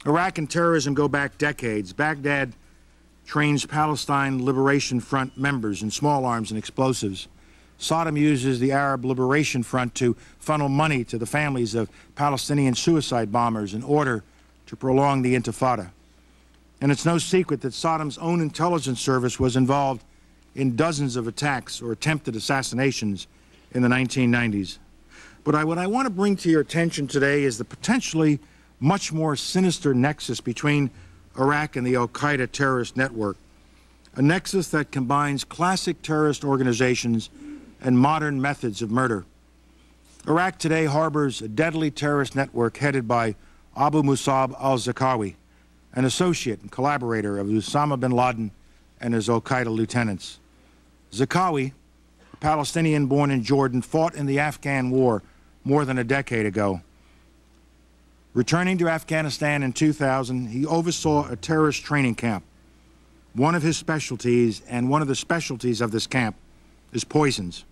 Iraq and terrorism go back decades. Baghdad trains Palestine Liberation Front members in small arms and explosives. Saddam uses the Arab Liberation Front to funnel money to the families of Palestinian suicide bombers in order to prolong the Intifada. And it's no secret that Saddam's own intelligence service was involved in dozens of attacks or attempted assassinations in the 1990s. But what I want to bring to your attention today is the potentially much more sinister nexus between Iraq and the al-Qaeda terrorist network, a nexus that combines classic terrorist organizations and modern methods of murder. Iraq today harbors a deadly terrorist network headed by Abu Musab al-Zarqawi, an associate and collaborator of Osama bin Laden and his al-Qaeda lieutenants. Zarqawi, a Palestinian born in Jordan, fought in the Afghan war more than a decade ago. Returning to Afghanistan in 2000, he oversaw a terrorist training camp. One of his specialties, and one of the specialties of this camp, is poisons.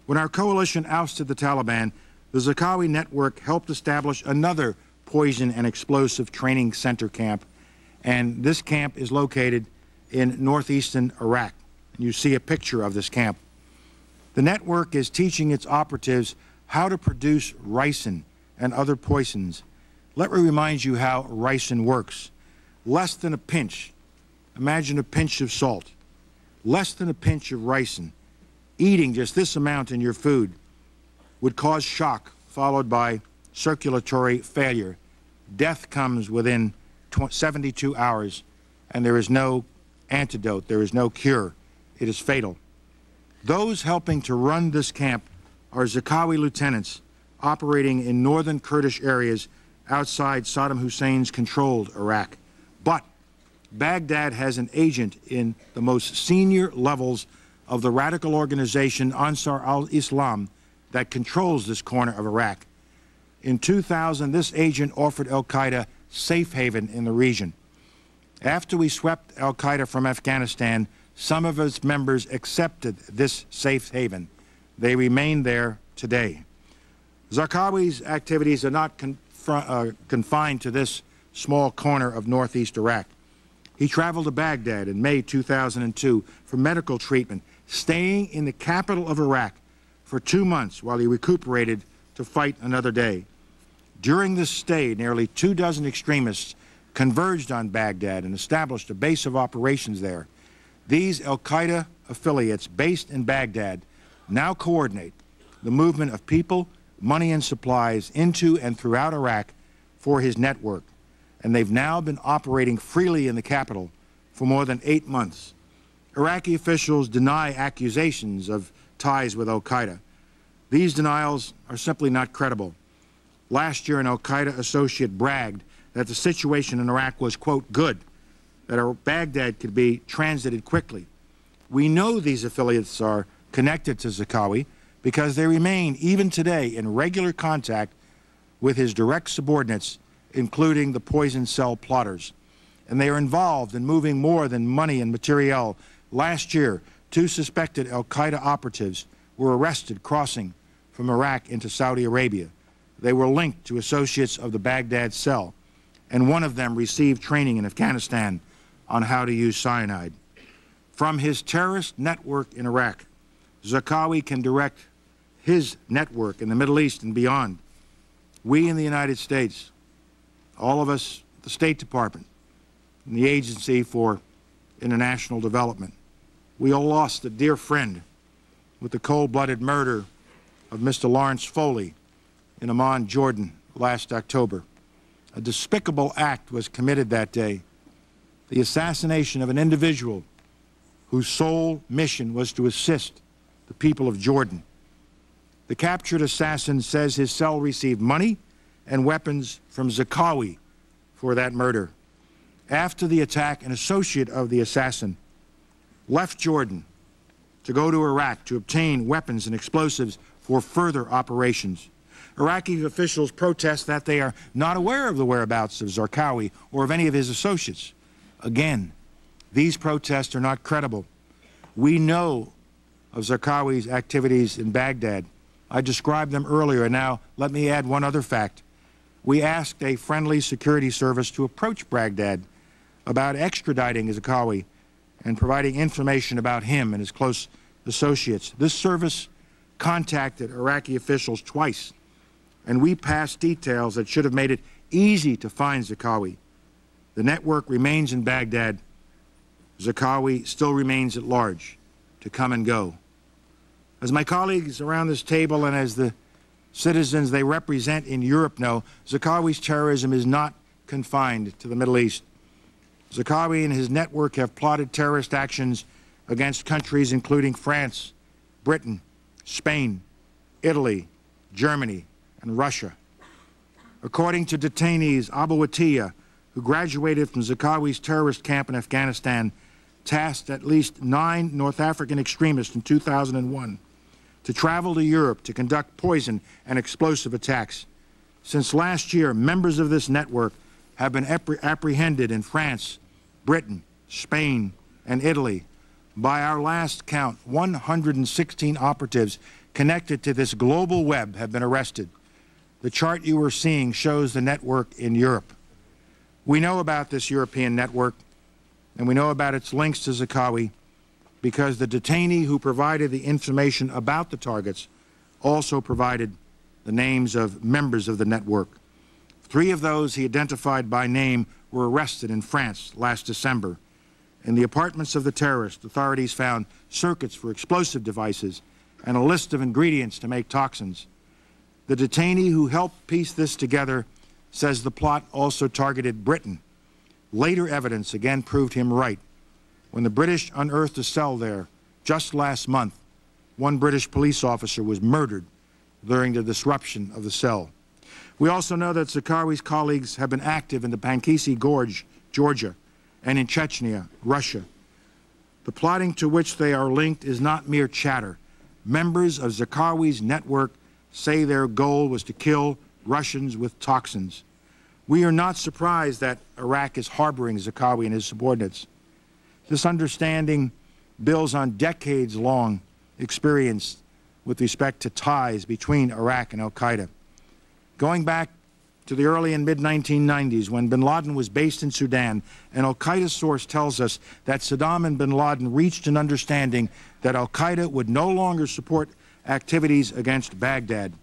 When our coalition ousted the Taliban, the Zarqawi network helped establish another poison and explosive training center camp, and this camp is located in northeastern Iraq. You see a picture of this camp. The network is teaching its operatives how to produce ricin and other poisons. Let me remind you how ricin works. Less than a pinch, imagine a pinch of salt, less than a pinch of ricin. Eating just this amount in your food would cause shock followed by circulatory failure. Death comes within 72 hours, and there is no antidote, there is no cure. It is fatal. Those helping to run this camp are Zarqawi lieutenants operating in northern Kurdish areas outside Saddam Hussein's controlled Iraq. But Baghdad has an agent in the most senior levels of the radical organization Ansar al-Islam that controls this corner of Iraq. In 2000, this agent offered al-Qaeda safe haven in the region. After we swept al-Qaeda from Afghanistan, some of its members accepted this safe haven. They remain there today. Zarqawi's activities are not confined to this small corner of northeast Iraq. He traveled to Baghdad in May 2002 for medical treatment, staying in the capital of Iraq for 2 months while he recuperated to fight another day. During this stay, nearly 24 extremists converged on Baghdad and established a base of operations there. These al-Qaeda affiliates based in Baghdad now coordinate the movement of people, money, and supplies into and throughout Iraq for his network. And they've now been operating freely in the capital for more than 8 months. Iraqi officials deny accusations of ties with al-Qaeda. These denials are simply not credible. Last year, an al-Qaeda associate bragged that the situation in Iraq was, quote, good, that Baghdad could be transited quickly. We know these affiliates are connected to Zarqawi because they remain, even today, in regular contact with his direct subordinates, including the poison cell plotters. And they are involved in moving more than money and materiel. Last year, 2 suspected al-Qaeda operatives were arrested crossing from Iraq into Saudi Arabia. They were linked to associates of the Baghdad cell, and one of them received training in Afghanistan on how to use cyanide. From his terrorist network in Iraq, Zarqawi can direct his network in the Middle East and beyond. We in the United States, all of us, the State Department, and the Agency for International Development, we all lost a dear friend with the cold-blooded murder of Mr. Lawrence Foley in Amman, Jordan, last October. A despicable act was committed that day, the assassination of an individual whose sole mission was to assist the people of Jordan. The captured assassin says his cell received money and weapons from Zarqawi for that murder. After the attack, an associate of the assassin left Jordan to go to Iraq to obtain weapons and explosives for further operations. Iraqi officials protest that they are not aware of the whereabouts of Zarqawi or of any of his associates. Again, these protests are not credible. We know of Zarqawi's activities in Baghdad. I described them earlier, and now let me add one other fact. we asked a friendly security service to approach Baghdad about extraditing Zarqawi and providing information about him and his close associates. This service contacted Iraqi officials twice, and we passed details that should have made it easy to find Zarqawi. The network remains in Baghdad. Zarqawi still remains at large, to come and go. As my colleagues around this table and as the citizens they represent in Europe know, Zarqawi's terrorism is not confined to the Middle East. Zarqawi and his network have plotted terrorist actions against countries including France, Britain, Spain, Italy, Germany, and Russia. According to detainees, Abu Atiyah, who graduated from Zarqawi's terrorist camp in Afghanistan, tasked at least 9 North African extremists in 2001 to travel to Europe to conduct poison and explosive attacks. Since last year, members of this network have been apprehended in France, Britain, Spain, and Italy. By our last count, 116 operatives connected to this global web have been arrested. The chart you are seeing shows the network in Europe. We know about this European network, and we know about its links to Zarqawi because the detainee who provided the information about the targets also provided the names of members of the network. 3 of those he identified by name were arrested in France last December. In the apartments of the terrorists, authorities found circuits for explosive devices and a list of ingredients to make toxins. The detainee who helped piece this together says the plot also targeted Britain. Later evidence again proved him right. When the British unearthed a cell there just last month, 1 British police officer was murdered during the disruption of the cell. We also know that Zarqawi's colleagues have been active in the Pankisi Gorge, Georgia, and in Chechnya, Russia. The plotting to which they are linked is not mere chatter. Members of Zarqawi's network say their goal was to kill Russians with toxins. We are not surprised that Iraq is harboring Zarqawi and his subordinates. This understanding builds on decades-long experience with respect to ties between Iraq and al-Qaeda. Going back to the early and mid-1990s, when bin Laden was based in Sudan, an al-Qaeda source tells us that Saddam and bin Laden reached an understanding that al-Qaeda would no longer support activities against Baghdad.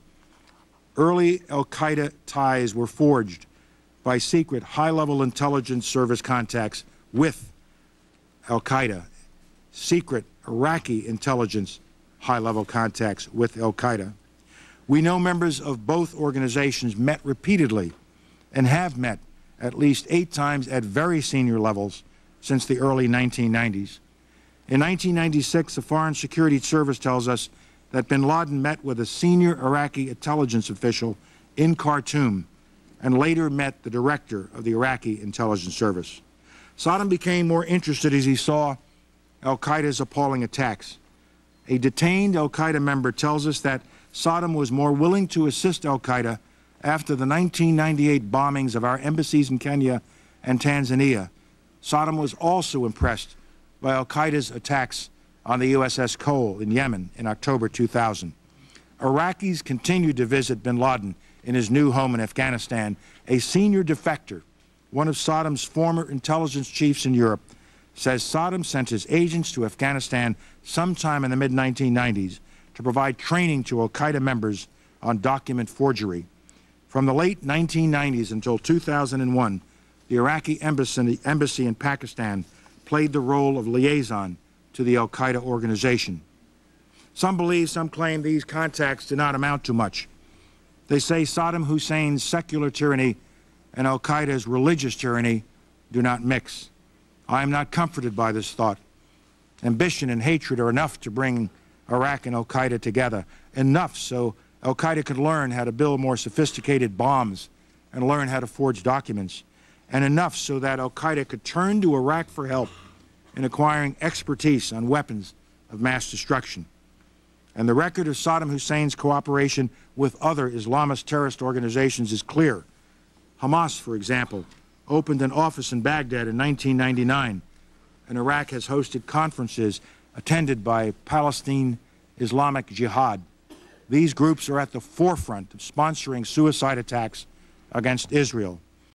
Early al-Qaeda ties were forged by secret high-level intelligence service contacts with al-Qaeda, secret Iraqi intelligence high-level contacts with al-Qaeda. We know members of both organizations met repeatedly and have met at least 8 times at very senior levels since the early 1990s. In 1996, the Foreign Security Service tells us that bin Laden met with a senior Iraqi intelligence official in Khartoum and later met the director of the Iraqi intelligence service. Saddam became more interested as he saw al-Qaeda's appalling attacks. A detained al-Qaeda member tells us that Saddam was more willing to assist al-Qaeda after the 1998 bombings of our embassies in Kenya and Tanzania. Saddam was also impressed by al-Qaeda's attacks on the USS Cole in Yemen in October 2000. Iraqis continued to visit bin Laden in his new home in Afghanistan. A senior defector, one of Saddam's former intelligence chiefs in Europe, says Saddam sent his agents to Afghanistan sometime in the mid-1990s to provide training to al-Qaeda members on document forgery. From the late 1990s until 2001, the Iraqi embassy in Pakistan played the role of liaison to the al-Qaeda organization. Some believe, some claim these contacts do not amount to much. They say Saddam Hussein's secular tyranny and al-Qaeda's religious tyranny do not mix. I am not comforted by this thought. Ambition and hatred are enough to bring Iraq and al-Qaeda together, enough so al-Qaeda could learn how to build more sophisticated bombs and learn how to forge documents, and enough so that al-Qaeda could turn to Iraq for help in acquiring expertise on weapons of mass destruction. And the record of Saddam Hussein's cooperation with other Islamist terrorist organizations is clear. Hamas, for example, opened an office in Baghdad in 1999, and Iraq has hosted conferences attended by Palestine Islamic Jihad. These groups are at the forefront of sponsoring suicide attacks against Israel.